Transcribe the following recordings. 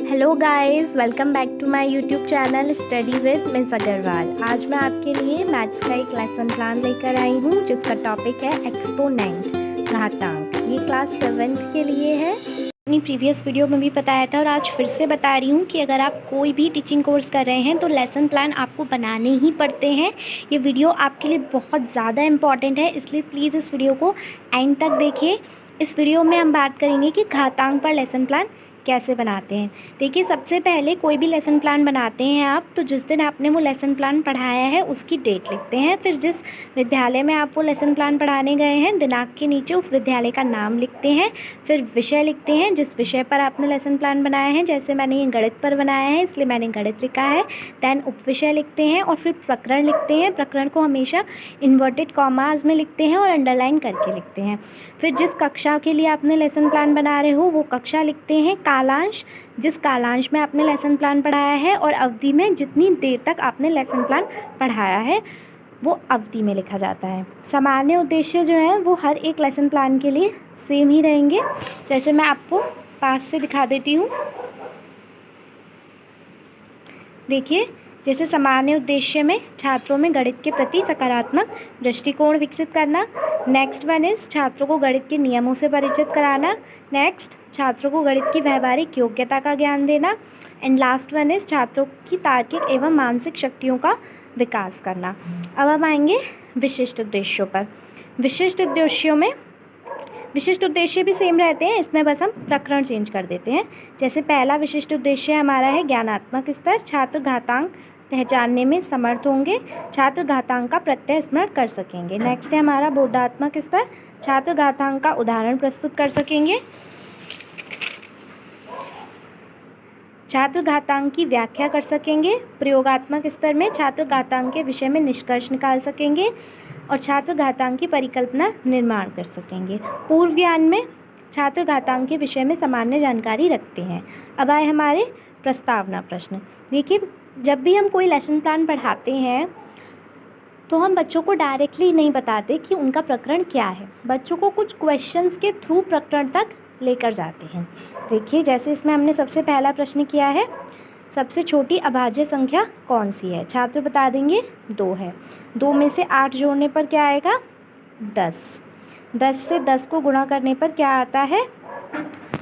Hello guys, welcome back to my YouTube channel study with miss Agrawal. आज मैं आपके लिए मैथ्स का एक लेसन प्लान लेकर आई हूँ जिसका टॉपिक है एक्सपोनेंट, घातांक। ये क्लास 7th के लिए है। अपनी प्रीवियस वीडियो में भी बताया था और आज फिर से बता रही हूँ कि अगर आप कोई भी टीचिंग कोर्स कर रहे हैं तो लेसन प्लान आपको बनाने ही पड़ते हैं। ये वीडियो आपके लिए बहुत ज़्यादा इम्पॉर्टेंट है, इसलिए प्लीज़ इस वीडियो को एंड तक देखिए। इस वीडियो में हम बात करेंगे कि घातांक पर लेसन प्लान कैसे बनाते हैं। देखिए, सबसे पहले कोई भी लेसन प्लान बनाते हैं आप, तो जिस दिन आपने वो लेसन प्लान पढ़ाया है उसकी डेट लिखते हैं। फिर जिस विद्यालय में आप वो लेसन प्लान पढ़ाने गए हैं, दिनांक के नीचे उस विद्यालय का नाम लिखते हैं। फिर विषय लिखते हैं जिस विषय पर आपने लेसन प्लान बनाया है। जैसे मैंने ये गणित पर बनाया है इसलिए मैंने गणित लिखा है। दैन उपविषय लिखते हैं और फिर प्रकरण लिखते हैं। प्रकरण को हमेशा इन्वर्टेड कॉमास में लिखते हैं और अंडरलाइन करके लिखते हैं। फिर जिस कक्षा के लिए आपने लेसन प्लान बना रहे हो वो कक्षा लिखते हैं। कालांश, जिस कालांश में आपने लेसन प्लान पढ़ाया है, और अवधि में जितनी देर तक आपने लेसन प्लान पढ़ाया है वो अवधि में लिखा जाता है। सामान्य उद्देश्य जो है वो हर एक लेसन प्लान के लिए सेम ही रहेंगे। जैसे मैं आपको पास से दिखा देती हूँ। देखिए, जैसे सामान्य उद्देश्य में छात्रों में गणित के प्रति सकारात्मक दृष्टिकोण विकसित करना। नेक्स्ट वन इज़ छात्रों को गणित के नियमों से परिचित कराना। नेक्स्ट, छात्रों को गणित की व्यवहारिक योग्यता का ज्ञान देना। एंड लास्ट वन इज़ छात्रों की तार्किक एवं मानसिक शक्तियों का विकास करना। अब हम आएंगे विशिष्ट उद्देश्यों पर। विशिष्ट उद्देश्यों में विशिष्ट उद्देश्य भी सेम रहते हैं, इसमें बस हम प्रकरण चेंज कर देते हैं। जैसे पहला विशिष्ट उद्देश्य हमारा है ज्ञानात्मक स्तर। छात्र घातांक पहचानने में समर्थ होंगे, छात्र घातांक का प्रत्यय स्मरण कर सकेंगे। नेक्स्ट है हमारा बोधात्मक स्तर। छात्र घातांक का उदाहरण प्रस्तुत कर सकेंगे, छात्र घातांक की व्याख्या कर सकेंगे। प्रयोगात्मक स्तर में छात्र घातांक के विषय में निष्कर्ष निकाल सकेंगे और छात्र घातांक की परिकल्पना निर्माण कर सकेंगे। पूर्व ज्ञान में छात्र घातांक के विषय में सामान्य जानकारी रखते हैं। अब आए हमारे प्रस्तावना प्रश्न। देखिए, जब भी हम कोई लेसन प्लान पढ़ाते हैं तो हम बच्चों को डायरेक्टली नहीं बताते कि उनका प्रकरण क्या है। बच्चों को कुछ क्वेश्चंस के थ्रू प्रकरण तक लेकर जाते हैं। देखिए, जैसे इसमें हमने सबसे पहला प्रश्न किया है, सबसे छोटी अभाज्य संख्या कौन सी है। छात्र बता देंगे 2 है। 2 में से 8 जोड़ने पर क्या आएगा? 10। 10 से 10 को गुणा करने पर क्या आता है?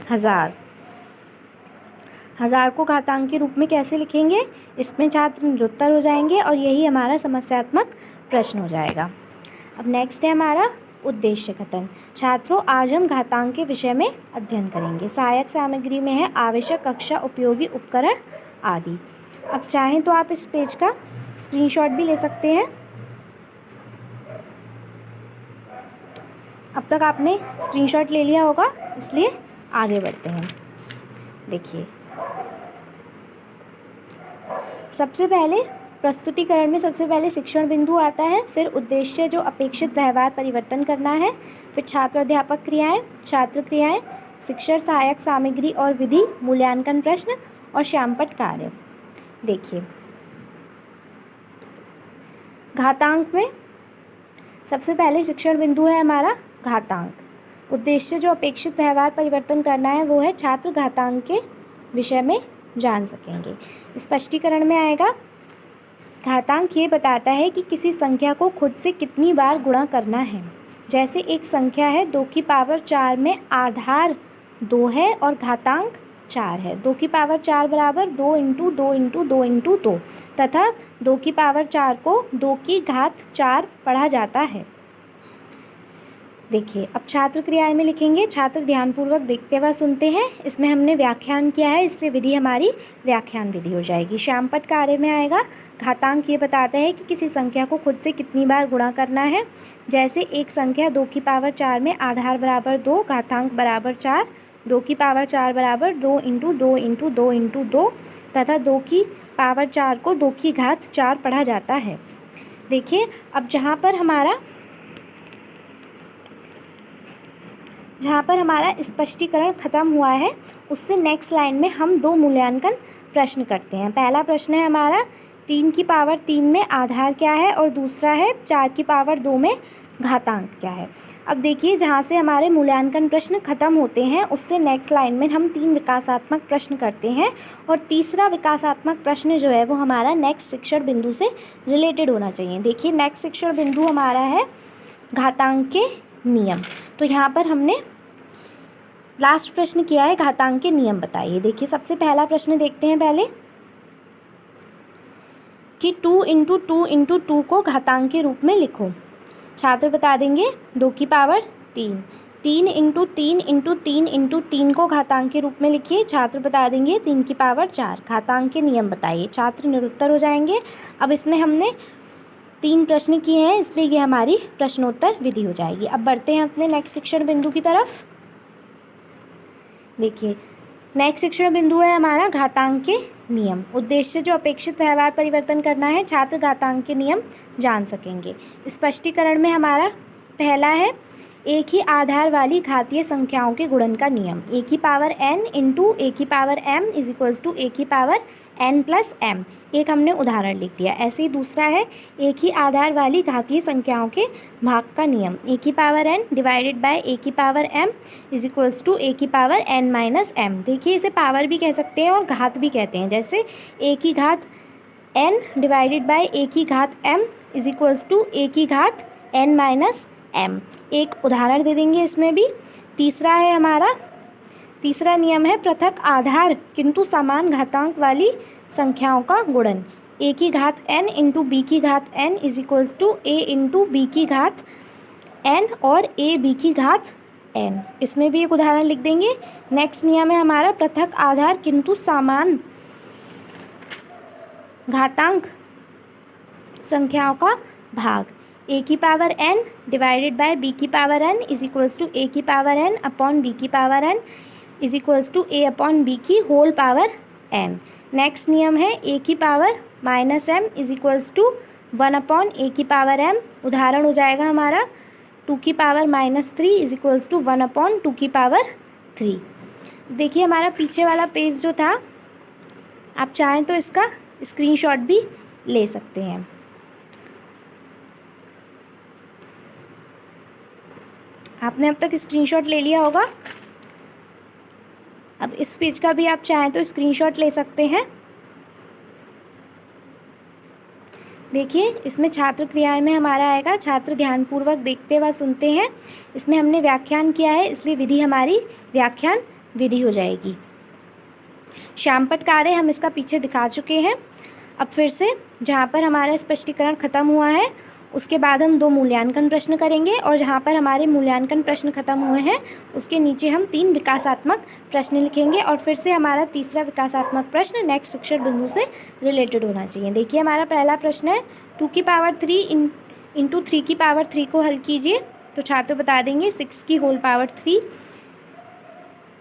1000। 1000 को घातांक के रूप में कैसे लिखेंगे? इसमें छात्र निरुत्तर हो जाएंगे और यही हमारा समस्यात्मक प्रश्न हो जाएगा। अब नेक्स्ट है हमारा उद्देश्य कथन। छात्रों, आज हम घातांक के विषय में अध्ययन करेंगे। सहायक सामग्री में है आवश्यक कक्षा उपयोगी उपकरण आदि। अब चाहें तो आप इस पेज का स्क्रीनशॉट भी ले सकते हैं। अब तक आपने स्क्रीनशॉट ले लिया होगा, इसलिए आगे बढ़ते हैं। देखिए, सबसे पहले प्रस्तुतिकरण में सबसे पहले शिक्षण बिंदु आता है, फिर उद्देश्य जो अपेक्षित व्यवहार परिवर्तन करना है, फिर छात्र अध्यापक क्रियाएं, छात्र क्रियाएं, शिक्षण सहायक सामग्री और विधि, मूल्यांकन प्रश्न और श्यामपट्ट कार्य। देखिए, घातांक में सबसे पहले शिक्षण बिंदु है हमारा घातांक। उद्देश्य जो अपेक्षित व्यवहार परिवर्तन करना है वो है छात्र घातांक के विषय में जान सकेंगे। स्पष्टीकरण में आएगा, घातांक ये बताता है कि किसी संख्या को खुद से कितनी बार गुणा करना है। जैसे एक संख्या है 2 की पावर 4 में आधार 2 है और घातांक 4 है। 2 की पावर 4 बराबर 2 इंटू 2 इंटू 2 इंटू 2 तथा 2 की पावर 4 को 2 की घात 4 पढ़ा जाता है। देखिए, अब छात्र क्रियाएं में लिखेंगे। छात्र ध्यानपूर्वक देखते व सुनते हैं। इसमें हमने व्याख्यान किया है इसलिए विधि हमारी व्याख्यान विधि हो जाएगी। श्यामपट्ट कार्य में आएगा, घातांक ये बताता है कि किसी संख्या को खुद से कितनी बार गुणा करना है। जैसे एक संख्या 2 की पावर 4 में आधार बराबर 2, घातांक बराबर 4, 2 की पावर 4 बराबर 2 इंटू 2 इंटू 2 इंटू 2 तथा 2 की पावर 4 को 2 की घात 4 पढ़ा जाता है। देखिए, अब जहाँ पर हमारा स्पष्टीकरण ख़त्म हुआ है उससे नेक्स्ट लाइन में हम 2 मूल्यांकन प्रश्न करते हैं। पहला प्रश्न है हमारा 3 की पावर 3 में आधार क्या है और दूसरा है 4 की पावर 2 में घातांक क्या है। अब देखिए, जहाँ से हमारे मूल्यांकन प्रश्न खत्म होते हैं उससे नेक्स्ट लाइन में हम 3 विकासात्मक प्रश्न करते हैं, और तीसरा विकासात्मक प्रश्न जो है वो हमारा नेक्स्ट शिक्षण बिंदु से रिलेटेड होना चाहिए। देखिए, नेक्स्ट शिक्षण बिंदु हमारा है घातांक के नियम। तो यहाँ पर हमने लास्ट प्रश्न किया है घातांक के नियम बताइए। देखिए, सबसे पहला प्रश्न देखते हैं पहले कि 2 × 2 × 2 को घातांक के रूप में लिखो। छात्र बता देंगे 2 की पावर 3। 3 × 3 × 3 × 3 को घातांक के रूप में लिखिए। छात्र बता देंगे 3 की पावर 4। घातांक के नियम बताइए। छात्र निरुत्तर हो जाएंगे। अब इसमें हमने 3 प्रश्न किए हैं, इसलिए ये हमारी प्रश्नोत्तर विधि हो जाएगी। अब बढ़ते हैं अपने नेक्स्ट शिक्षण बिंदु की तरफ। देखिए, नेक्स्ट शिक्षण बिंदु है हमारा घातांक के नियम। उद्देश्य जो अपेक्षित व्यवहार परिवर्तन करना है, छात्र घातांक के नियम जान सकेंगे। स्पष्टीकरण में हमारा पहला है एक ही आधार वाली घातीय संख्याओं के गुणन का नियम। a की पावर n × a की पावर m = a की पावर n + m। एक हमने उदाहरण लिख दिया। ऐसे ही दूसरा है एक ही आधार वाली घातीय संख्याओं के भाग का नियम। a की पावर n / a की पावर m = a की पावर n - m। देखिए, इसे पावर भी कह सकते हैं और घात भी कहते हैं। जैसे a की घात n / a की घात m = a की घात n - m। एक उदाहरण दे देंगे इसमें भी। तीसरा है हमारा, तीसरा नियम है पृथक आधार किंतु समान घातांक वाली संख्याओं का गुणन। a की घात n × b की घात n = a × b की घात n और a b की घात n। इसमें भी एक उदाहरण लिख देंगे। नेक्स्ट नियम है हमारा पृथक आधार किंतु समान घातांक संख्याओं का भाग। a की पावर n / b की पावर n = a की पावर n / b की पावर n = a/ b की होल पावर n। नेक्स्ट नियम है a की पावर -m = 1/a की पावर m। उदाहरण हो जाएगा हमारा 2 की पावर -3 = 1/2 की पावर 3। देखिए, हमारा पीछे वाला पेज जो था, आप चाहें तो इसका स्क्रीनशॉट भी ले सकते हैं। आपने अब तक स्क्रीनशॉट ले लिया होगा। अब इस पेज का भी आप चाहें तो स्क्रीनशॉट ले सकते हैं। देखिए, इसमें छात्र क्रियाएं में हमारा आएगा छात्र ध्यानपूर्वक देखते व सुनते हैं। इसमें हमने व्याख्यान किया है, इसलिए विधि हमारी व्याख्यान विधि हो जाएगी। श्यामपट्ट कार्य हम इसका पीछे दिखा चुके हैं। अब फिर से जहाँ पर हमारा स्पष्टीकरण खत्म हुआ है उसके बाद हम 2 मूल्यांकन प्रश्न करेंगे, और जहाँ पर हमारे मूल्यांकन प्रश्न खत्म हुए हैं उसके नीचे हम 3 विकासात्मक प्रश्न लिखेंगे, और फिर से हमारा तीसरा विकासात्मक प्रश्न नेक्स्ट शिक्षण बिंदु से रिलेटेड होना चाहिए। देखिए, हमारा पहला प्रश्न है 2 की पावर 3 × 3 की पावर 3 को हल कीजिए। तो छात्र बता देंगे 6 की होल पावर 3।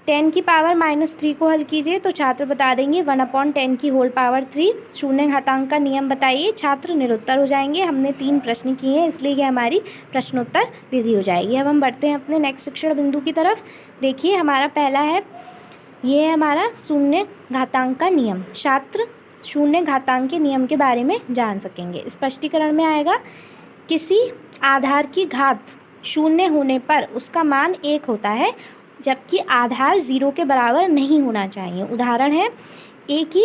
10 की पावर -3 को हल कीजिए। तो छात्र बता देंगे 1/10 की होल पावर 3। शून्य घातांक का नियम बताइए। छात्र निरुत्तर हो जाएंगे। हमने 3 प्रश्न किए हैं, इसलिए यह हमारी प्रश्नोत्तर विधि हो जाएगी। अब हम बढ़ते हैं अपने नेक्स्ट शिक्षण बिंदु की तरफ। देखिए, हमारा पहला है, ये है हमारा शून्य घातांक का नियम। छात्र शून्य घातांक के नियम के बारे में जान सकेंगे। स्पष्टीकरण में आएगा किसी आधार की घात शून्य होने पर उसका मान 1 होता है, जबकि आधार 0 के बराबर नहीं होना चाहिए। उदाहरण है a की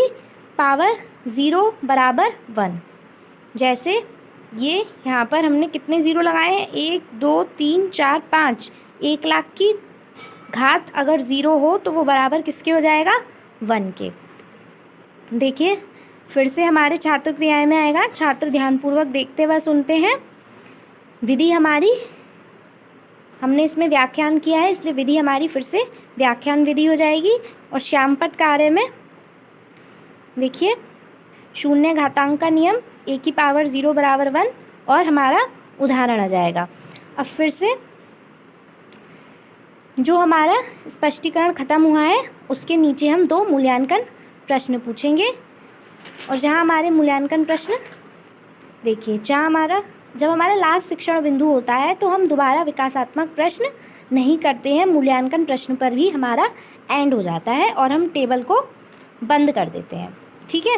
पावर 0 = 1। जैसे ये यहाँ पर हमने कितने 0 लगाए हैं, 1 2 3 4 5। 1 लाख की घात अगर 0 हो तो वो बराबर किसके हो जाएगा, 1 के। देखिए, फिर से हमारे छात्र क्रियाएं में आएगा छात्र ध्यानपूर्वक देखते व सुनते हैं। विधि हमारी, हमने इसमें व्याख्यान किया है, इसलिए विधि हमारी फिर से व्याख्यान विधि हो जाएगी। और श्यामपट्ट कार्य में देखिए, शून्य घातांक का नियम, a की पावर 0 = 1, और हमारा उदाहरण आ जाएगा। अब फिर से जो हमारा स्पष्टीकरण खत्म हुआ है उसके नीचे हम 2 मूल्यांकन प्रश्न पूछेंगे। और जहाँ हमारे मूल्यांकन प्रश्न, देखिए, जब हमारा लास्ट शिक्षण बिंदु होता है तो हम दोबारा विकासात्मक प्रश्न नहीं करते हैं। मूल्यांकन प्रश्न पर भी हमारा एंड हो जाता है और हम टेबल को बंद कर देते हैं। ठीक है।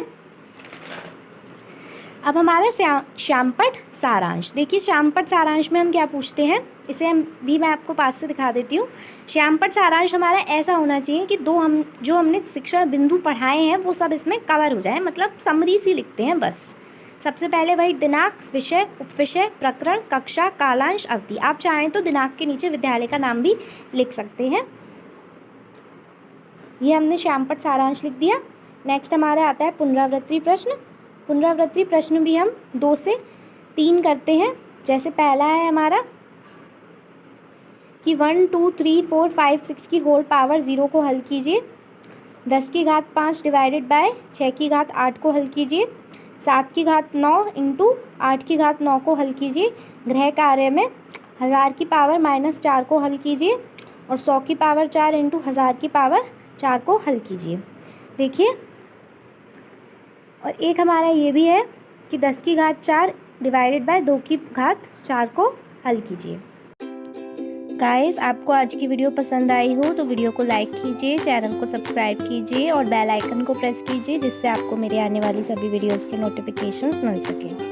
अब हमारा श्यामपट्ट सारांश। देखिए, श्यामपट्ट सारांश में हम क्या पूछते हैं, इसे मैं आपको पास से दिखा देती हूँ। श्यामपट्ट सारांश हमारा ऐसा होना चाहिए कि जो हमने शिक्षण बिंदु पढ़ाए हैं वो सब इसमें कवर हो जाए, मतलब समरी सी लिखते हैं बस। सबसे पहले वही दिनांक, विषय, उपविषय, प्रकरण, कक्षा, कालांश, अवधि। आप चाहें तो दिनांक के नीचे विद्यालय का नाम भी लिख सकते हैं। ये हमने श्यामपट्ट सारांश लिख दिया। नेक्स्ट हमारा आता है पुनरावृत्ति प्रश्न। पुनरावृत्ति प्रश्न भी हम 2 से 3 करते हैं। जैसे पहला है हमारा कि 1 2 3 4 5 6 की होल पावर 0 को हल कीजिए। 10 की घात 5 डिवाइडेड बाय 6 की घात 8 को हल कीजिए। 7 की घात 9 इंटू 8 की घात 9 को हल कीजिए। गृह कार्य में 1000 की पावर -4 को हल कीजिए और 100 की पावर 4 इंटू 1000 की पावर 4 को हल कीजिए। देखिए, और एक हमारा ये भी है कि 10 की घात 4 डिवाइडेड बाय 2 की घात 4 को हल कीजिए। गाइस, आपको आज की वीडियो पसंद आई हो तो वीडियो को लाइक कीजिए, चैनल को सब्सक्राइब कीजिए और बेल आइकन को प्रेस कीजिए, जिससे आपको मेरे आने वाली सभी वीडियोस के नोटिफिकेशंस मिल सकें।